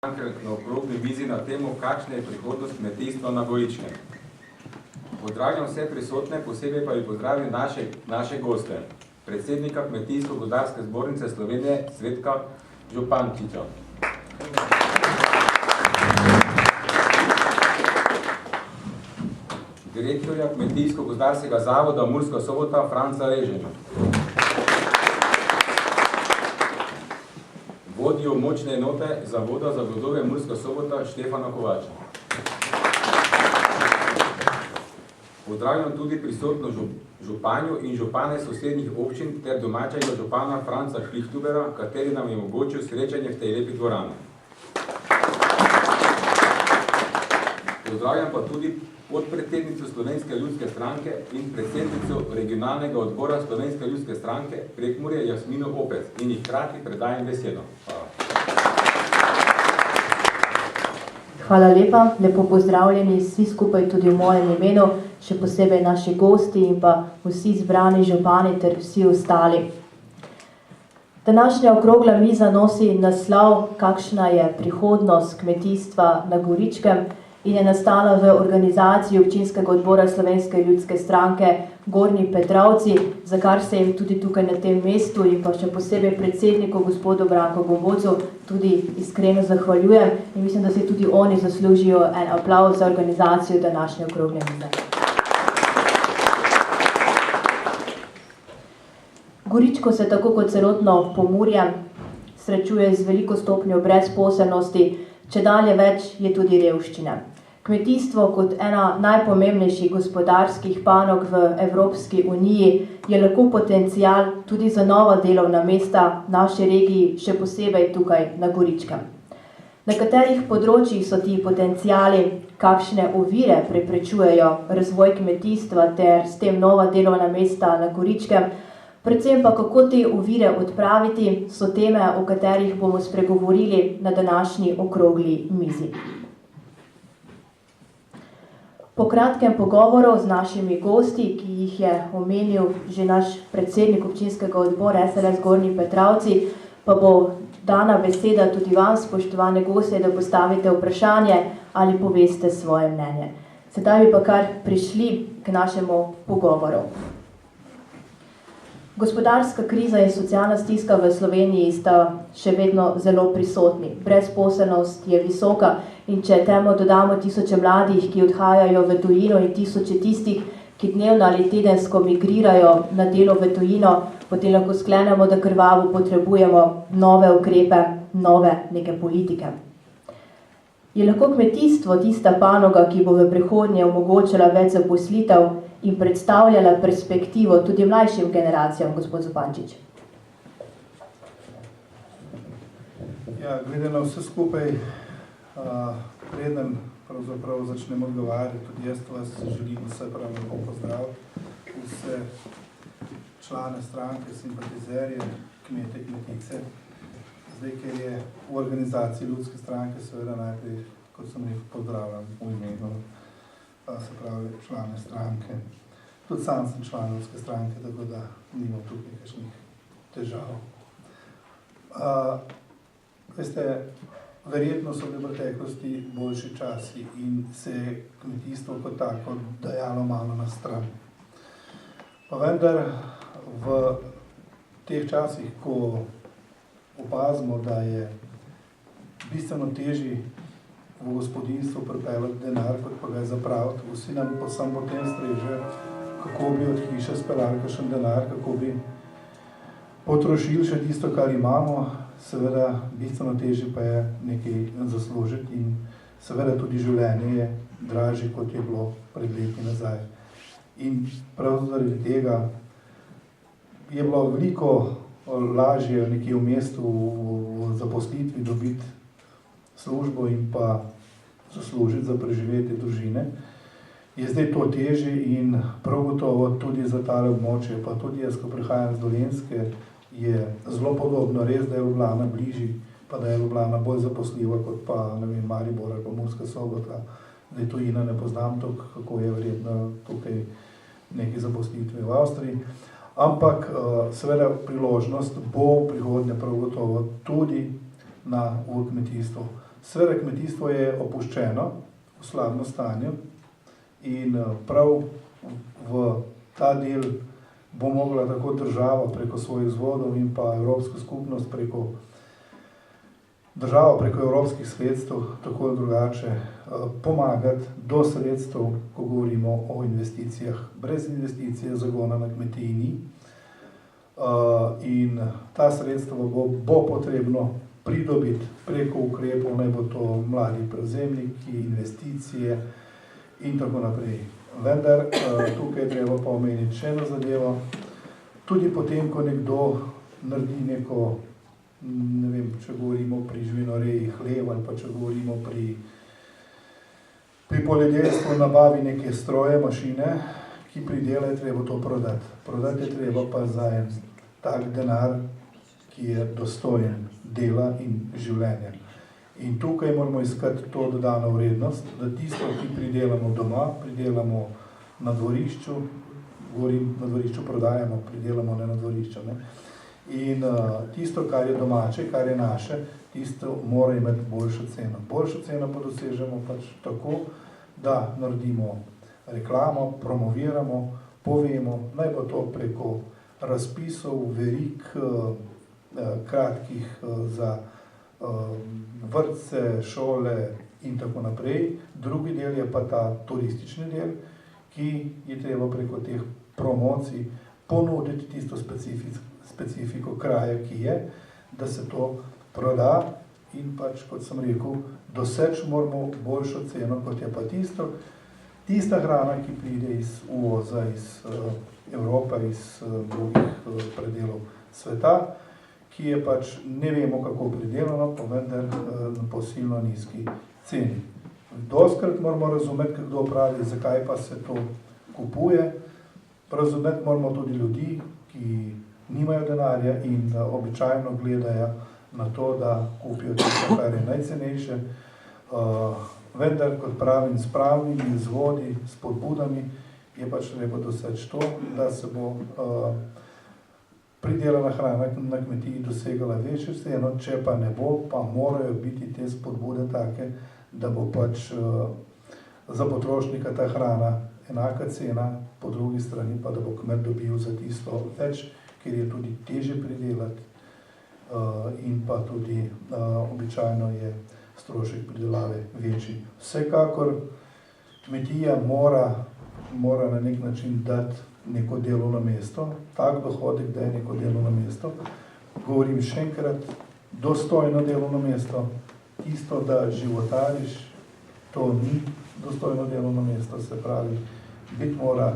na okrogli mizi na temo, kakšna je prihodnost kmetijstva na Goričkem. Pozdravljam vse prisotne, posebej pa bi pozdravil naše goste, predsednika Kmetijsko-gozdarske zbornice Slovenije, Cvetka Župančiča. Direktorja Kmetijsko-gozdarskega zavoda Murska Sobota Franca Reženja. Vodijo močne enote Zavoda za gozdove Murska Sobota Štefana Kovača. Pozdravljam tudi prisotno županjo in župane sosednjih občin ter domačega župana Franca Šlichtubera, kateri nam je omogočil srečanje v tej lepi dvorani. Pozdravljam pa tudi podpredsednico Slovenske ljudske stranke in predsednico regionalnega odbora Slovenske ljudske stranke Prekmurje Jasmino Opec in jih hkrati predajem besedo. Hvala lepa, lepo pozdravljeni vsi skupaj tudi v mojem imenu, še posebej naši gosti in pa vsi zbrani župani ter vsi ostali. Današnja okrogla miza nosi naslov, kakšna je prihodnost kmetijstva na Goričkem, in je nastala v organizaciji občinskega odbora Slovenske ljudske stranke Gornji Petrovci, za kar se jim tudi tukaj na tem mestu in pa še posebej predsedniku gospodu Branku Gombocu tudi iskreno zahvaljujem in mislim, da se tudi oni zaslužijo en aplavz za organizacijo današnje okrogle mize. Goričko se tako kot celotno Pomurje srečuje z veliko stopnjo brezposelnosti, čedalje več je tudi revščine. Kmetijstvo kot ena najpomembnejših gospodarskih panog v Evropski uniji je lahko potencial tudi za nova delovna mesta naše regiji, še posebej tukaj na Goričkem. Na katerih področjih so ti potenciali, kakšne ovire preprečujejo razvoj kmetijstva ter s tem nova delovna mesta na Goričkem, predvsem pa kako te ovire odpraviti, so teme, o katerih bomo spregovorili na današnji okrogli mizi. Po kratkem pogovoru z našimi gosti, ki jih je omenil že naš predsednik občinskega odbora SLS Gornji Petrovci, pa bo dana beseda tudi vam, spoštovane gostje, da postavite vprašanje ali poveste svoje mnenje. Sedaj bi pa kar prišli k našemu pogovoru. Gospodarska kriza in socialna stiska v Sloveniji sta še vedno zelo prisotni. Brezposelnost je visoka in če temu dodamo tisoče mladih, ki odhajajo v tujino in tisoče tistih, ki dnevno ali tedensko migrirajo na delo v tujino, potem lahko sklenemo, da krvavo potrebujemo nove ukrepe, nove neke politike. Je lahko kmetijstvo tista panoga, ki bo v prihodnje omogočala več zaposlitev in predstavljala perspektivo tudi mlajšim generacijam, gospod Zupančič? Ja, glede na vse skupaj, preden pravzaprav začnem odgovarjati, tudi jaz vas želim vse prav lepo pozdraviti, vse člane stranke, simpatizerje, kmete, kmetice. Zdaj, ker je v organizaciji ljudske stranke, seveda najprej, kot sem rekel, pozdravljam v imenu, se pravi, člane stranke. Tudi sam sem član ljudske stranke, tako da nimam tukaj kakšnih težav. Veste, verjetno so v preteklosti boljši časi in se je kmetijstvo kot tako dajalo malo na stran. Pa vendar v teh časih, ko opazimo, da je bistveno težji v gospodinstvu pripeljati denar, kot pa ga je zapraviti. Vsi nam pa samo potem strežejo, kako bi od hiše speljali kakšen denar, kako bi potrošili še tisto, kar imamo. Seveda, bistveno težje pa je nekaj zaslužiti in seveda tudi življenje je dražje, kot je bilo pred leti nazaj. In prav zaradi tega je bilo veliko lažje nekje v mestu v zaposlitvi dobiti službo in pa zaslužiti za preživetje družine. Je zdaj to težje in prav gotovo tudi za tale območje, pa tudi jaz, ko prihajam z Dolenjske, je zelo podobno, res, da je Ljubljana bližji, pa da je Ljubljana bolj zaposljiva kot pa, ne vem, Maribor ali pa Murska Sobota. Zdaj tujina ne poznam toliko, kako je verjetno tukaj neki zaposlitve v Avstriji. Ampak seveda priložnost bo prihodnje prav gotovo tudi v kmetijstvu. Seveda kmetijstvo je opuščeno, v slabem stanju in prav v ta del bo mogla tako država preko svojih vzvodov in pa Evropska skupnost preko evropskih sredstev tako ali drugače pomagati do sredstev, ko govorimo o investicijah. Brez investicije zagona na kmetiji ni in ta sredstva bo potrebno pridobiti preko ukrepov, naj bo to mladi prevzemniki, investicije in tako naprej. Vendar tukaj treba pa omeniti še eno zadevo. Tudi potem, ko nekdo naredi neko, ne vem, če govorimo pri živinoreji hleva ali pa če govorimo pri poljedelstvu, nabavi neke stroje, mašine, ki pridela, je treba to prodati. Prodati je treba pa za en tak denar, ki je dostojen dela in življenja. In tukaj moramo iskati to dodano vrednost, da tisto, ki pridelamo doma, pridelamo na dvorišču, na dvorišču prodajamo, pridelamo ne na dvorišču. Ne? In tisto, kar je domače, kar je naše, tisto mora imeti boljšo ceno. Boljšo ceno pa dosežemo pač tako, da naredimo reklamo, promoviramo, povemo, naj bo to preko razpisov, verig, kratkih za vrtce, šole in tako naprej. Drugi del je pa ta turistični del, ki je treba preko teh promocij ponuditi tisto specifiko kraja, ki je, da se to proda in pač, kot sem rekel, doseči moramo boljšo ceno, kot je pa tista hrana, ki pride iz uvoza, iz Evrope, iz drugih predelov sveta, ki je pač ne vemo kako pridelano, pa vendar po silno nizki ceni. Dostikrat moramo razumeti, kdo pravi, zakaj pa se to kupuje. Razumeti moramo tudi ljudi, ki nimajo denarja in običajno gledajo na to, da kupijo tisto, kar je najcenejše. Vendar, kot pravim, s pravnimi vzvodi, s spodbudami je pač treba doseči to, da se bo pridelana hrana na kmetiji dosegala večjo ceno, če pa ne bo, pa morajo biti te spodbude take, da bo pač za potrošnika ta hrana enaka cena, po drugi strani pa da bo kmet dobil za tisto več, ker je tudi težje pridelati in pa tudi običajno je strošek pridelave večji. Vsekakor kmetija mora na nek način dati neko delovno mesto, tak dohodek, da je neko delovno mesto. Govorim še enkrat, dostojno delovno mesto, tisto, da životariš, to ni dostojno delovno mesto, se pravi, biti mora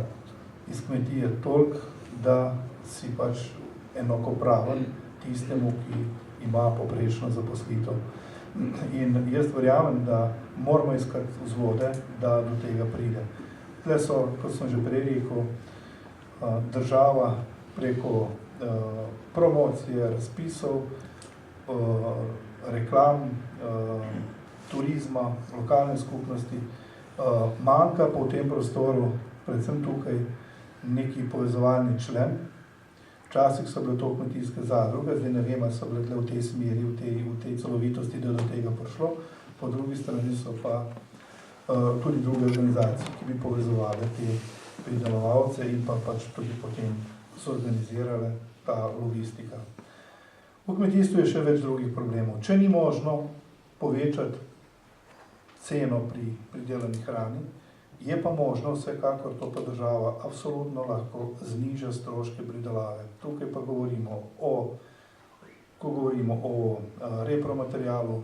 iz kmetije toliko, da si pač enakopraven tistemu, ki ima povprečno zaposlitev. In jaz verjamem, da moramo iskati vzvode, da do tega pride. Tle so, kot sem že prej rekel, država preko promocije, razpisov, reklam, turizma, lokalne skupnosti, manjka pa v tem prostoru, predvsem tukaj, neki povezovalni člen. Včasih so bile to kmetijske zadruge, zdaj ne vem, ali so bile v tej smeri, v tej celovitosti, da do tega prišlo. Po drugi strani so pa tudi druge organizacije, ki bi povezovali te pridelovalce in pa pač tudi potem so organizirale ta logistika. V kmetijstvu je še več drugih problemov. Če ni možno povečati ceno pri pridelani hrani, je pa možno vsekakor to pa država absolutno lahko zniža stroške pridelave. Tukaj pa govorimo o repromaterialu,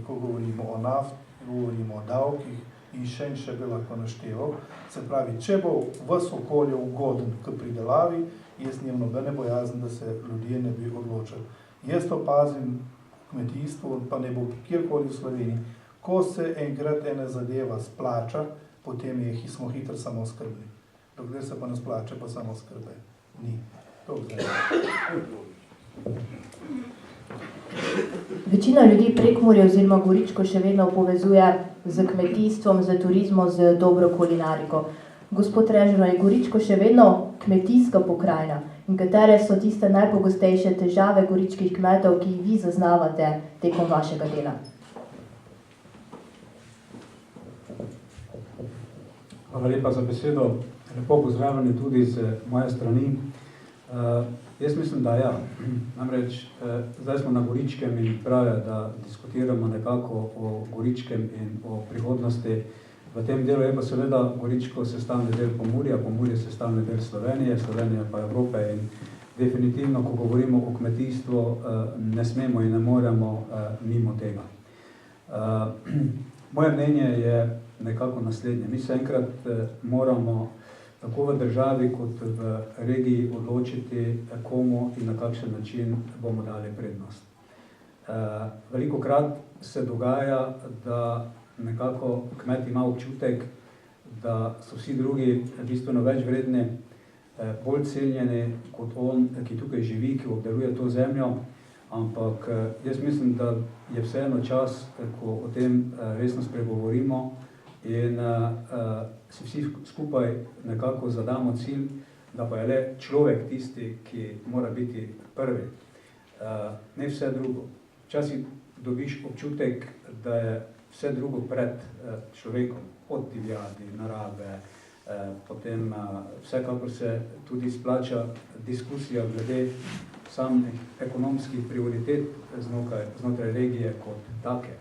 ko govorimo o nafti, govorimo o davkih in še bi lahko našteval. Se pravi, če bo vas okolje ugoden k pridelavi, jaz nimam nobene bojazni, da se ljudje ne bi odločili. Jaz to pazim v kmetijstvu, pa ne bo kjerkoli v Sloveniji. Ko se enkrat ena zadeva splača, potem smo hitro samooskrbni. Dokler se pa ne splača, pa samooskrbe ni. To Večina ljudi Prekmurje oziroma Goričko še vedno povezuje z kmetijstvom, z turizmom, z dobro kulinariko. Gospod Reženo, je Goričko še vedno kmetijska pokrajina? In katere so tiste najpogostejše težave goričkih kmetov, ki jih vi zaznavate tekom vašega dela? Hvala lepa za besedo. Lepo pozdravljeni tudi z moje strani. Jaz mislim, da ja. Namreč, zdaj smo na Goričkem in prav je, da diskutiramo nekako o Goričkem in o prihodnosti. V tem delu je pa seveda Goričko sestavni del Pomurja, Pomurje sestavni del Slovenije, Slovenija pa Evrope in definitivno, ko govorimo o kmetijstvu, ne smemo in ne moremo mimo tega. Moje mnenje je nekako naslednje. Mi se enkrat moramo tako v državi kot v regiji odločiti, komu in na kakšen način bomo dali prednost. Velikokrat se dogaja, da nekako kmet ima občutek, da so vsi drugi bistveno več vredni, bolj cenjeni kot on, ki tukaj živi, ki obdeluje to zemljo, ampak jaz mislim, da je vseeno čas, ko o tem resno spregovorimo in si vsi skupaj nekako zadamo cilj, da pa je le človek tisti, ki mora biti prvi, ne vse drugo. Včasih dobiš občutek, da je vse drugo pred človekom, od divjadi, narave, potem vsekakor se tudi splača diskusija glede samih ekonomskih prioritet znotraj regije kot take.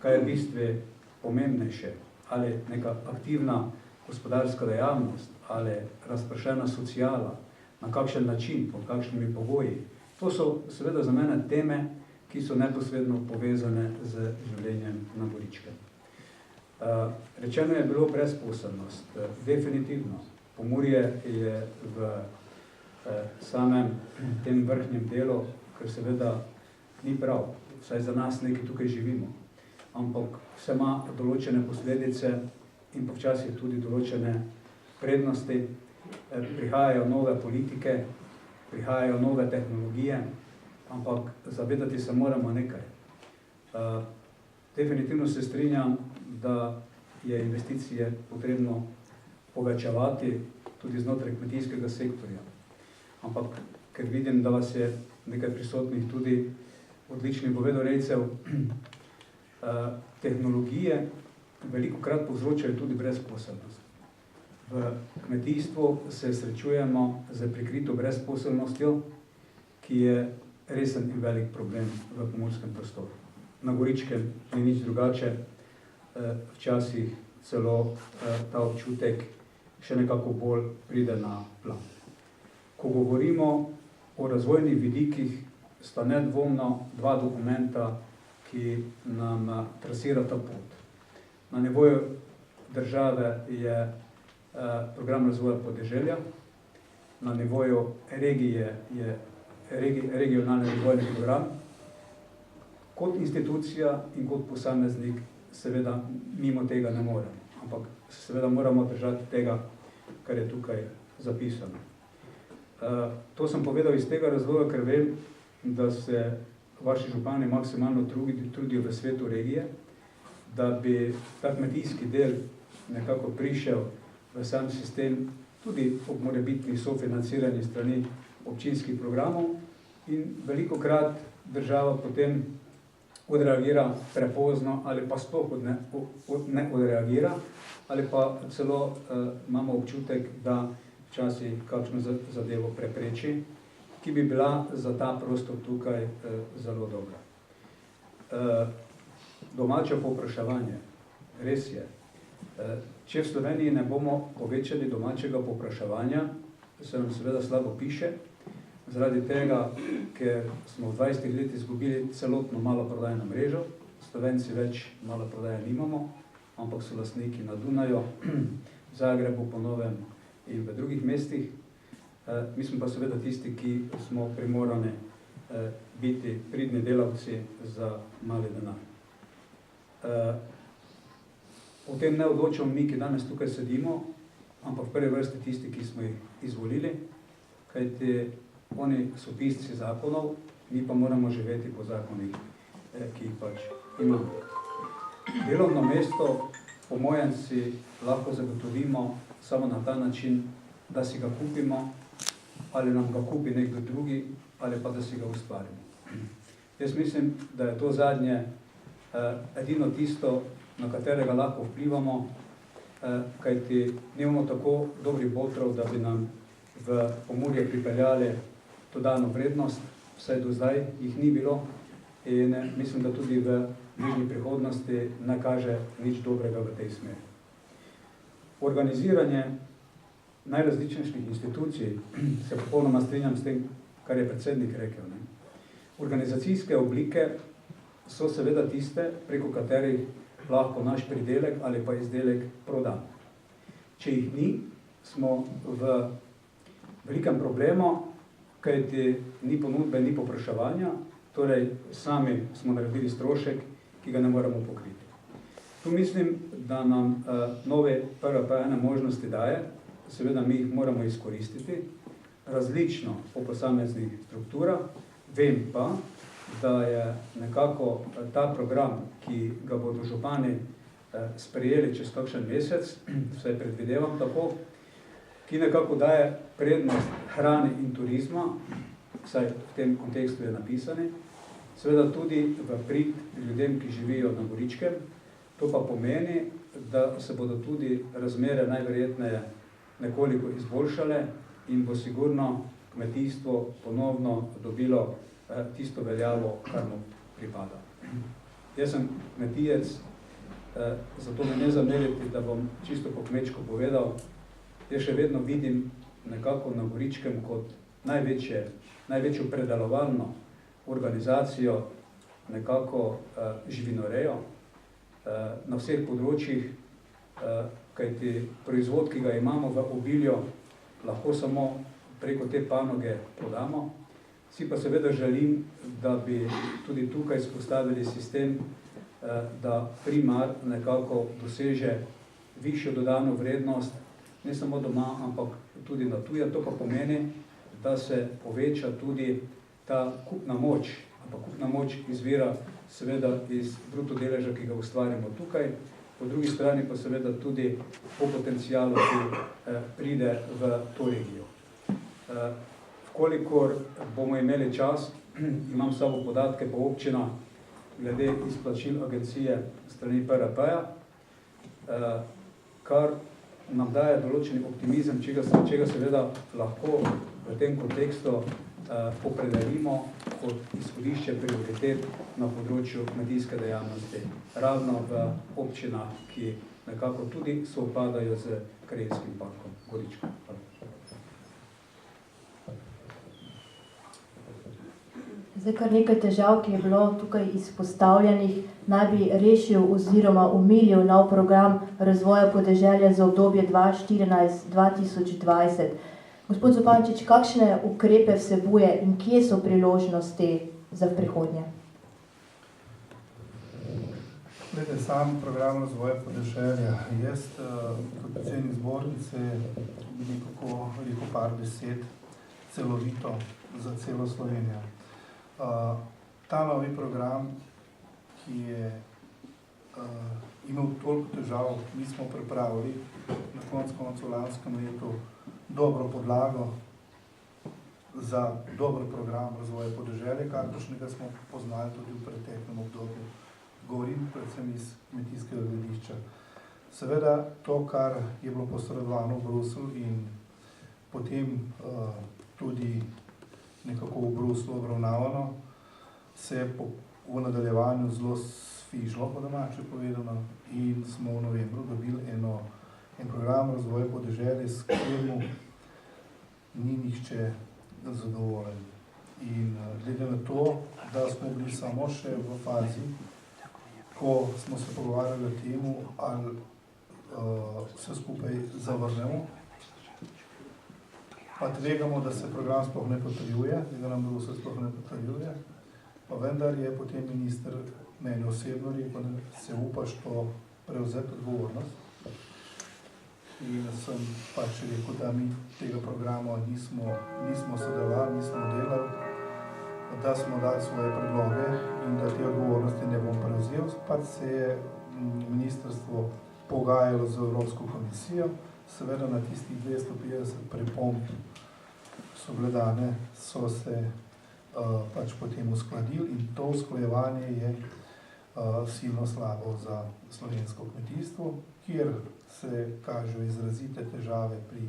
Kaj je v bistvu pomembnejše? Ali neka aktivna gospodarska dejavnost, ali razpršena sociala, na kakšen način, pod kakšnimi pogoji. To so seveda za mene teme, ki so neposredno povezane z življenjem na Goričkem. Rečeno je bilo brezposelnost. Definitivno. Pomurje je v samem tem vrhnjem delu, ker seveda ni prav, vsaj za nas neki tukaj živimo. Ampak vse ima določene posledice in počasih tudi določene prednosti. Prihajajo nove politike, prihajajo nove tehnologije, ampak zavedati se moramo nekaj. Definitivno se strinjam, da je investicije potrebno povečevati tudi znotraj kmetijskega sektorja. Ampak, ker vidim, da vas je nekaj prisotnih tudi odličnih govedorejcev, tehnologije velikokrat povzročajo tudi brezposelnost. V kmetijstvu se srečujemo z prikrito brezposelnostjo, ki je resen in velik problem v pomurskem prostoru. Na Goričkem ni nič drugače, včasih celo ta občutek še nekako bolj pride na plan. Ko govorimo o razvojnih vidikih, sta nedvomno dva dokumenta, ki nam trasirata pot. Na nivoju države je program razvoja podeželja, na nivoju regije je regionalni razvojni program. Kot institucija in kot posameznik seveda mimo tega ne moremo, ampak seveda moramo držati tega, kar je tukaj zapisano. To sem povedal iz tega razloga, ker vem, da se vaši župani maksimalno trudijo v svetu regije, da bi ta kmetijski del nekako prišel v sam sistem, tudi ob morebitni sofinancirani strani občinskih programov in velikokrat država potem odreagira prepozno ali pa sploh ne odreagira ali pa celo imamo občutek, da včasih kakšno zadevo prepreči, ki bi bila za ta prostor tukaj zelo dobra. Domače povpraševanje, res je. Če v Sloveniji ne bomo povečali domačega povpraševanja, se nam seveda slabo piše, zaradi tega, ker smo v 20 letih izgubili celotno maloprodajno mrežo, Slovenci več maloprodaje nimamo, ampak so lastniki na Dunaju, v Zagrebu, po novem in v drugih mestih. Mi smo pa seveda tisti, ki smo primorani biti pridni delavci za mali denar. O tem ne odločamo mi, ki danes tukaj sedimo, ampak v prvi vrsti tisti, ki smo jih izvolili, kajti oni so pisci zakonov, mi pa moramo živeti po zakonih, ki jih pač imamo. Delovno mesto, po mojem, si lahko zagotovimo samo na ta način, da si ga kupimo, ali nam ga kupi nekdo drugi, ali pa da si ga ustvarimo. Jaz mislim, da je to zadnje edino tisto, na katerega lahko vplivamo kajti nimamo tako dobrih botrov, da bi nam v Pomurje pripeljali dodano vrednost, vsaj do zdaj jih ni bilo in mislim, da tudi v bližnji prihodnosti ne kaže nič dobrega v tej smeri. Organiziranje najrazličnejših institucij, se popolnoma strinjam s tem, kar je predsednik rekel. Ne? Organizacijske oblike so seveda tiste, preko katerih lahko naš pridelek ali pa izdelek proda. Če jih ni, smo v velikem problemu, kajti ni ponudbe, ni povpraševanja, torej sami smo naredili strošek, ki ga ne moremo pokriti. Tu mislim, da nam nove PRP ene možnosti daje, seveda mi jih moramo izkoristiti, različno po posameznih strukturah, vem pa, da je nekako ta program, ki ga bodo župani sprejeli čez kakšen mesec, vsaj predvidevam tako, ki nekako daje prednost hrani in turizma, vsaj v tem kontekstu je napisani, seveda tudi v prid ljudem, ki živijo na Goričkem. To pa pomeni, da se bodo tudi razmere najverjetneje nekoliko izboljšale in bo sigurno kmetijstvo ponovno dobilo tisto veljavo, kar mu pripada. Jaz sem kmetijec, zato me ne zameriti, da bom čisto po kmečko povedal, jaz še vedno vidim nekako na Goričkem kot največjo predelovalno organizacijo, nekako živinorejo na vseh področjih, kajti proizvod, ki ga imamo v obilju, lahko samo preko te panoge prodamo. Si pa seveda želim, da bi tudi tukaj spostavili sistem, da primar nekako doseže višjo dodano vrednost, ne samo doma, ampak tudi na tuje. To pa pomeni, da se poveča tudi ta kupna moč, ampak kupna moč izvira seveda iz bruto deleža, ki ga ustvarjamo tukaj, po drugi strani pa seveda tudi po potencialu, ki pride v to regijo. Vkolikor bomo imeli čas, imam s sabo podatke po občinah glede izplačil agencije strani PRP-ja, kar nam daje določeni optimizem, čega seveda lahko v tem kontekstu opredelimo kot izhodišče prioritet na področju kmetijske dejavnosti, ravno v občinah, ki nekako tudi sovpadajo z Krajinskim parkom Goričko. Zdaj, kar nekaj težav, ki je bilo tukaj izpostavljenih, naj bi rešil oziroma umilil nov program razvoja podeželja za obdobje 2014-2020. Gospod Zupančič, kakšne ukrepe vsebuje in kje so priložnosti za prihodnje? Glede, sam program razvoja podeželja. Jaz kot predsednik zbornice bi nekako rekel par besed celovito za celo Slovenijo. Ta novi program, ki je imel toliko težav, mi smo pripravili na koncu lanskem letu dobro podlago za dober program razvoja podeželja, kakršnega smo poznali tudi v preteklem obdobju. Govorim predvsem iz kmetijskega gledišča. Seveda to, kar je bilo posredovano v Bruselj in potem tudi nekako v Bruslju obravnavano, se je v nadaljevanju zelo sfižilo, po domače povedano, in smo v novembru dobili en program razvoja podeželja, s katerim ni nihče zadovoljen. In glede na to, da smo bili samo še v fazi, ko smo se pogovarjali o temu, ali vse skupaj zavrnemo, pa tvegamo, da se program sploh ne potrjuje, da nam Bruselj sploh ne potrjuje, pa vendar je potem minister meni osebno rekel, da se upaš to prevzeti odgovornost. In sem pač rekel, da mi tega programa nismo sodelovali, nismo delali, da smo dali svoje predloge in da te odgovornosti ne bom prevzel. Pač se je ministrstvo pogajalo z Evropsko komisijo, seveda na tistih 250 pripomb so gledane, so se pač potem uskladili in to usklajevanje je silno slabo za slovensko kmetijstvo, kjer se kažejo izrazite težave pri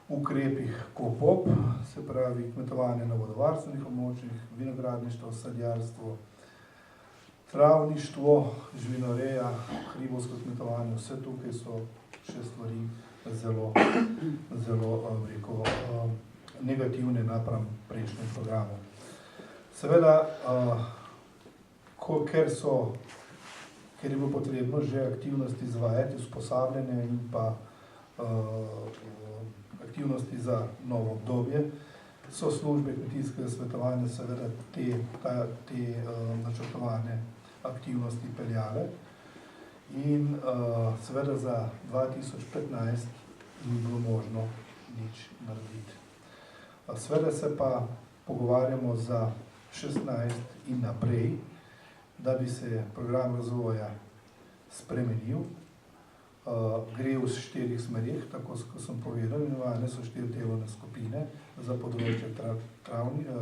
ukrepih KOPOP, se pravi kmetovanje na vodovarstvenih območjih, vinogradništvo, sadjarstvo, travništvo, živinoreja, hribovsko kmetovanje, vse tukaj so še stvari zelo negativne napram prejšnjem programu. Seveda, ker je bilo potrebno že aktivnosti izvajati, usposabljanje in pa aktivnosti za novo obdobje, so službe kmetijskega svetovanja seveda te načrtovane aktivnosti peljale in seveda za 2015 ni bilo možno nič narediti. Seveda se pa pogovarjamo za 16 in naprej, da bi se program razvoja spremenil. Gre v 4 smerih, tako kot sem povedal, imenovane so 4 delovne skupine za področje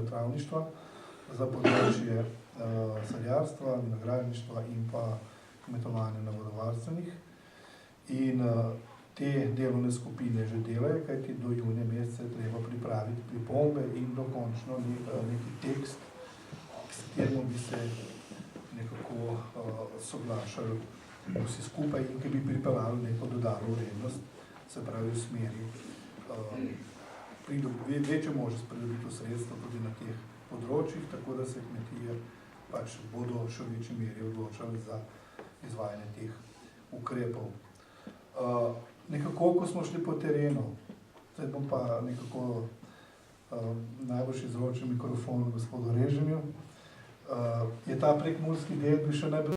travništva, za področje sadjarstva, vinogradništva in pa kmetovanja na vodovarstvenih. In te delovne skupine že delajo, kajti do junija meseca je treba pripraviti pripombe in dokončno neki tekst, s katerim bi se nekako soglašali vsi skupaj in ki bi pripeljali neko dodano vrednost, se pravi v smeri večjo možnost pridobiti sredstva tudi na teh področjih, tako da se kmetije pač bodo še v večji meri odločali za izvajanje teh ukrepov. Nekako, ko smo šli po terenu, zdaj bom pa nekako najboljši izročil mikrofon gospodu Režemju, je ta prekmurski del bil še najbolj